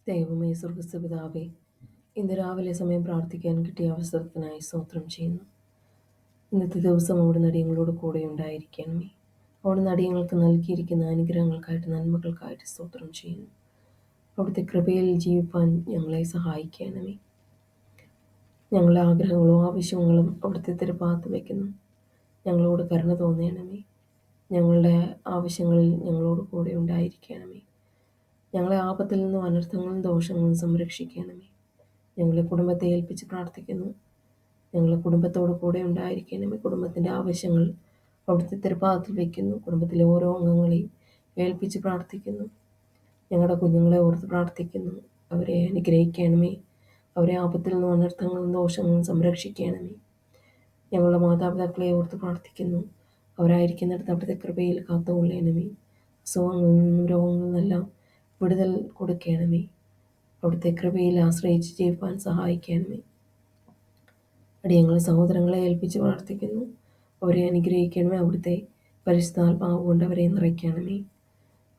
ദൈവമേ, സ്വർഗസ്ഥപിതാവേ, ഇന്ന് രാവിലെ സമയം പ്രാർത്ഥിക്കാൻ കിട്ടിയ അവസരത്തിനായി സ്തോത്രം ചെയ്യുന്നു. ഇന്നത്തെ ദിവസം അവിടുന്ന് അടിയങ്ങളോട് കൂടെ ഉണ്ടായിരിക്കണമേ. അവിടുന്ന് അടിയങ്ങൾക്ക് നൽകിയിരിക്കുന്ന അനുഗ്രഹങ്ങൾക്കായിട്ട്, നന്മകൾക്കായിട്ട് സ്തോത്രം ചെയ്യുന്നു. അവിടുത്തെ കൃപയിൽ ജീവിപ്പാൻ ഞങ്ങളെ സഹായിക്കണമേ. ഞങ്ങളുടെ ആഗ്രഹങ്ങളും ആവശ്യങ്ങളും അവിടുത്തെ തിരുപാത്ത് വയ്ക്കുന്നു. ഞങ്ങളോട് കരുണ തോന്നണമേ. ഞങ്ങളുടെ ആവശ്യങ്ങളിൽ ഞങ്ങളോട് കൂടെ ഉണ്ടായിരിക്കണമേ. ഞങ്ങളെ ആപത്തിൽ നിന്നും അനർത്ഥങ്ങളും ദോഷങ്ങളും സംരക്ഷിക്കണമേ. ഞങ്ങളുടെ കുടുംബത്തെ ഏൽപ്പിച്ച് പ്രാർത്ഥിക്കുന്നു. ഞങ്ങളുടെ കുടുംബത്തോട് കൂടെ ഉണ്ടായിരിക്കണമേ. കുടുംബത്തിൻ്റെ ആവശ്യങ്ങൾ അവിടുത്തെ തിരുപാദത്തിൽ വയ്ക്കുന്നു. കുടുംബത്തിലെ ഓരോ അംഗങ്ങളെയും ഏൽപ്പിച്ച് പ്രാർത്ഥിക്കുന്നു. ഞങ്ങളുടെ കുഞ്ഞുങ്ങളെ ഓർത്ത് പ്രാർത്ഥിക്കുന്നു. അവരെ അനുഗ്രഹിക്കണമേ. അവരെ ആപത്തിൽ നിന്നും അനർത്ഥങ്ങളും ദോഷങ്ങളും സംരക്ഷിക്കണമേ. ഞങ്ങളുടെ മാതാപിതാക്കളെ ഓർത്ത് പ്രാർത്ഥിക്കുന്നു. അവരായിരിക്കുന്നിടത്ത് അവിടുത്തെ കൃപയിൽ കാത്തുകൊള്ളണമേ. അസുഖങ്ങളിൽ നിന്നും രോഗങ്ങളിൽ നിന്നെല്ലാം വിടുതൽ കൊടുക്കണമേ. അവിടുത്തെ കൃപയിൽ ആശ്രയിച്ച് ജീവിപ്പാൻ സഹായിക്കണമേ. അടിയങ്ങളെ സഹോദരങ്ങളെ ഏൽപ്പിച്ച് പ്രാർത്ഥിക്കുന്നു. അവരെ അനുഗ്രഹിക്കണമേ. അവിടുത്തെ പരിശുദ്ധാത്മാവ് കൊണ്ട് അവരെ നിറയ്ക്കണമേ.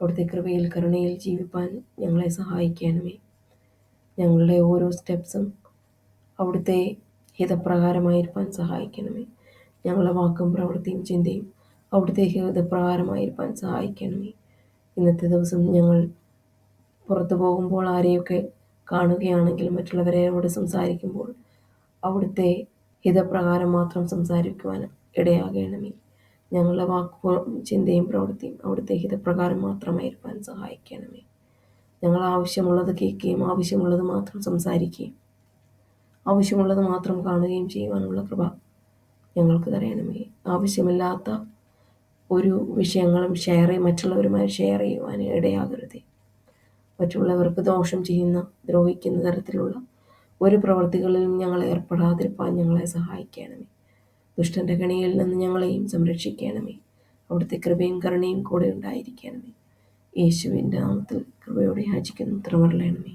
അവിടുത്തെ കൃപയിൽ കരുണയിൽ ജീവിപ്പാൻ ഞങ്ങളെ സഹായിക്കണമേ. ഞങ്ങളുടെ ഓരോ സ്റ്റെപ്സും അവിടുത്തെ ഹിതപ്രകാരമായിരിക്കാൻ സഹായിക്കണമേ. ഞങ്ങളുടെ വാക്കും പ്രവൃത്തിയും ചിന്തയും അവിടുത്തെ ഹിതപ്രകാരമായിരിക്കാൻ സഹായിക്കണമേ. ഇന്നത്തെ ദിവസം ഞങ്ങൾ പുറത്തു പോകുമ്പോൾ ആരെയൊക്കെ കാണുകയാണെങ്കിൽ, മറ്റുള്ളവരോട് സംസാരിക്കുമ്പോൾ അവിടുത്തെ ഹിതപ്രകാരം മാത്രം സംസാരിക്കുവാൻ ഇടയാകണമേ. ഞങ്ങളുടെ വാക്കും ചിന്തയും പ്രവൃത്തിയും അവിടുത്തെ ഹിതപ്രകാരം മാത്രമായിരിക്കാൻ സഹായിക്കണമേ. ഞങ്ങൾ ആവശ്യമുള്ളത് കേൾക്കുകയും ആവശ്യമുള്ളത് മാത്രം സംസാരിക്കുകയും ആവശ്യമുള്ളത് മാത്രം കാണുകയും ചെയ്യുവാനുള്ള കൃപ ഞങ്ങൾക്ക് തരണമേ. ആവശ്യമില്ലാത്ത ഒരു വിഷയങ്ങളും മറ്റുള്ളവരുമായി ഷെയർ ചെയ്യുവാൻ ഇടയാകരുതേ. മറ്റുള്ളവർക്ക് ദോഷം ചെയ്യുന്ന, ദ്രോഹിക്കുന്ന തരത്തിലുള്ള ഒരു പ്രവൃത്തികളിലും ഞങ്ങൾ ഏർപ്പെടാതിരിക്കാൻ ഞങ്ങളെ സഹായിക്കണമേ. ദുഷ്ടൻ്റെ കണിയിൽ നിന്ന് ഞങ്ങളെയും സംരക്ഷിക്കണമേ. അവിടുത്തെ കൃപയും കരുണയും കൂടെ ഉണ്ടായിരിക്കണമേ. യേശുവിൻ്റെ നാമത്തിൽ കൃപയോടെ യാചിക്കുന്നു. ഉത്തരമരുളണമേ.